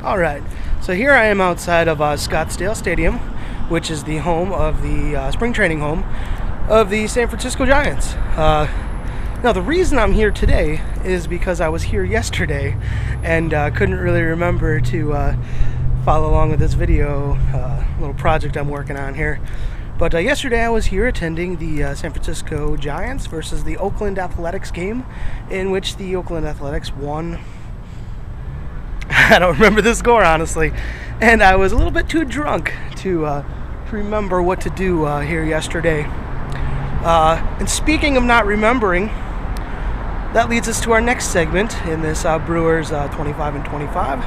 All right, so here I am outside of Scottsdale Stadium, which is the home of the spring training home of the San Francisco Giants. Now, the reason I'm here today is because I was here yesterday and couldn't really remember to follow along with this video little project I'm working on here. But yesterday I was here attending the San Francisco Giants versus the Oakland Athletics game, in which the Oakland Athletics won. I don't remember the score, honestly, and I was a little bit too drunk to remember what to do here yesterday. And speaking of not remembering, that leads us to our next segment in this Brewers 25 and 25,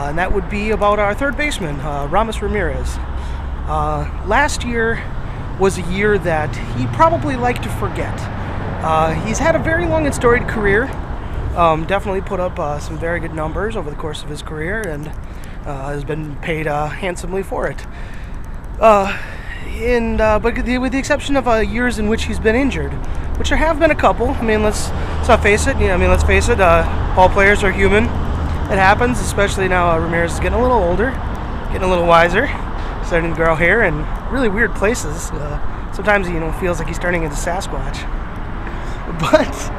and that would be about our third baseman, Ramos Ramirez. Last year was a year that he probably liked to forget. He's had a very long and storied career. Definitely put up some very good numbers over the course of his career, and has been paid handsomely for it. But with the exception of years in which he's been injured, which there have been a couple. I mean, let's not face it. Let's face it. All players are human. It happens, especially now. Ramirez is getting a little older, getting a little wiser, starting to grow hair in really weird places. Sometimes he feels like he's turning into Sasquatch. But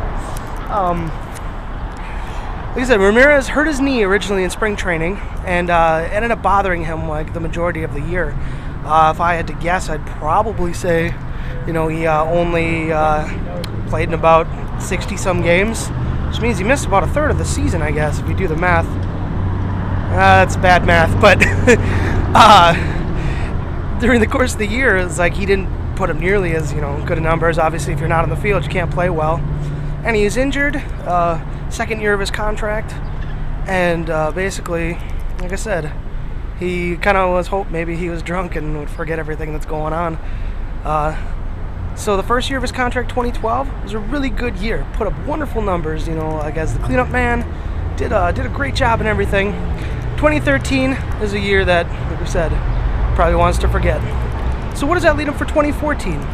like I said, Ramirez hurt his knee originally in spring training, and ended up bothering him like the majority of the year. If I had to guess, I'd probably say, he only played in about 60-some games, which means he missed about a third of the season, I guess, if you do the math. That's bad math, but during the course of the year, it's like he didn't put up nearly as, good numbers. Obviously, if you're not on the field, you can't play well. And he is injured, second year of his contract, and basically, like I said, he kind of was hoping maybe he was drunk and would forget everything that's going on. So the first year of his contract, 2012, was a really good year. Put up wonderful numbers, like as the cleanup man, did a great job and everything. 2013 is a year that, like we said, probably wants to forget. So what does that lead him for 2014?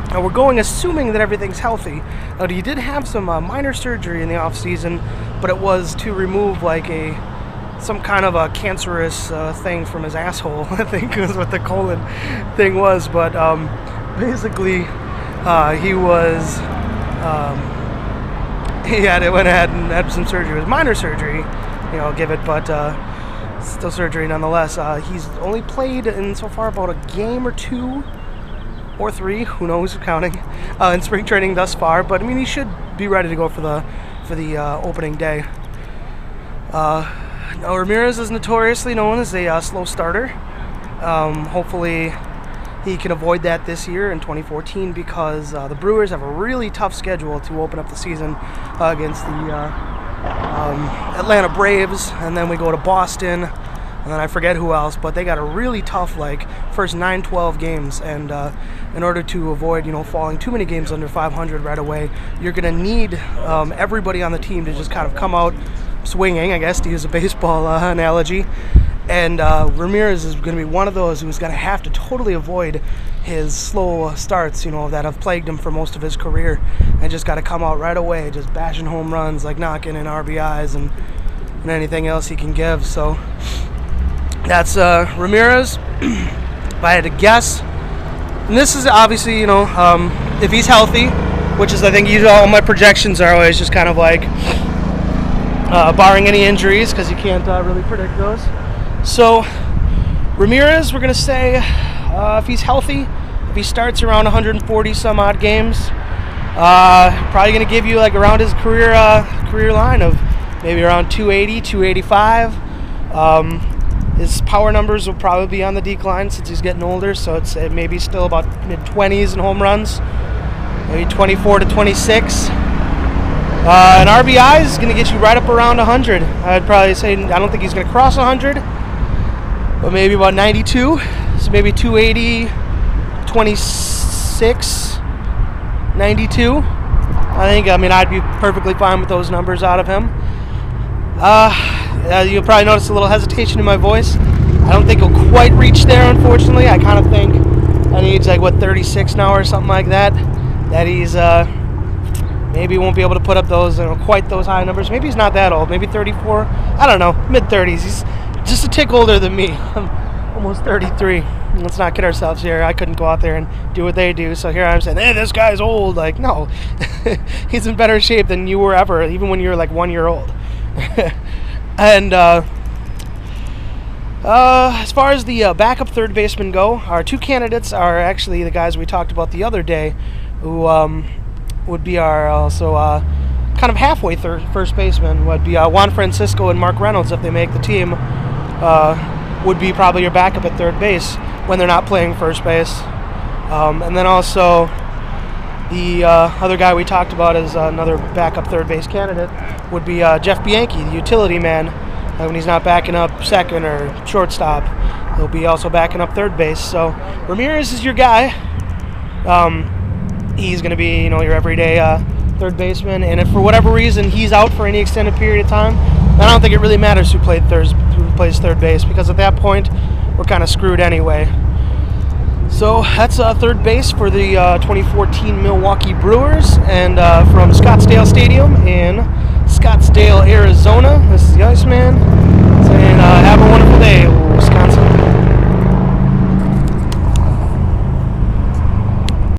We're going assuming that everything's healthy. He did have some minor surgery in the off season, but it was to remove some kind of a cancerous thing from his asshole. I think was what the colon thing was. But basically, he went ahead and had some surgery. It was minor surgery, but still surgery nonetheless. He's only played in so far about a game or two or three, who knows, counting, in spring training thus far. But he should be ready to go for the opening day. Now, Ramirez is notoriously known as a slow starter. Hopefully he can avoid that this year in 2014, because the Brewers have a really tough schedule to open up the season against the Atlanta Braves, and then we go to Boston, and then I forget who else, but they got a really tough first 9-12 games, and in order to avoid falling too many games under 500 right away, you're going to need everybody on the team to just kind of come out swinging, I guess, to use a baseball analogy. And Ramirez is going to be one of those who's going to have to totally avoid his slow starts, that have plagued him for most of his career, and just got to come out right away, just bashing home runs, knocking in RBIs and anything else he can give. So that's Ramirez. If I had to guess, and this is obviously, if he's healthy, which is, I think, usually all my projections are always just kind of barring any injuries, because you can't really predict those. So Ramirez, we're going to say, if he's healthy, if he starts around 140 some odd games, probably going to give you around his career line of maybe around 280, 285. His power numbers will probably be on the decline since he's getting older, so it's maybe still about mid-20s in home runs, maybe 24 to 26. An RBI is going to get you right up around 100. I'd probably say I don't think he's going to cross 100, but maybe about 92. So maybe 280, 26, 92. I'd be perfectly fine with those numbers out of him. You'll probably notice a little hesitation in my voice. I don't think he'll quite reach there, unfortunately. I kind of think at age 36 now or something like that, that he's Maybe he won't be able to put up those, quite those high numbers. Maybe he's not that old. Maybe 34. I don't know. Mid-30s. He's just a tick older than me. I'm almost 33. Let's not kid ourselves here. I couldn't go out there and do what they do. So here I'm saying, hey, this guy's old. Like, no. He's in better shape than you were ever, even when you were like 1 year old. And as far as the backup third baseman go, our two candidates are actually the guys we talked about the other day, who would be our also kind of halfway first baseman. Would be Juan Francisco and Mark Reynolds if they make the team. Would be probably your backup at third base when they're not playing first base. And then also the other guy we talked about as another backup third base candidate would be Jeff Bianchi, the utility man. When he's not backing up second or shortstop, he'll be also backing up third base. So Ramirez is your guy. He's going to be, your everyday third baseman. And if for whatever reason he's out for any extended period of time, I don't think it really matters who plays third base, because at that point we're kind of screwed anyway. So that's third base for the 2014 Milwaukee Brewers, and from Scottsdale Stadium in Scottsdale, Arizona. This is the Iceman.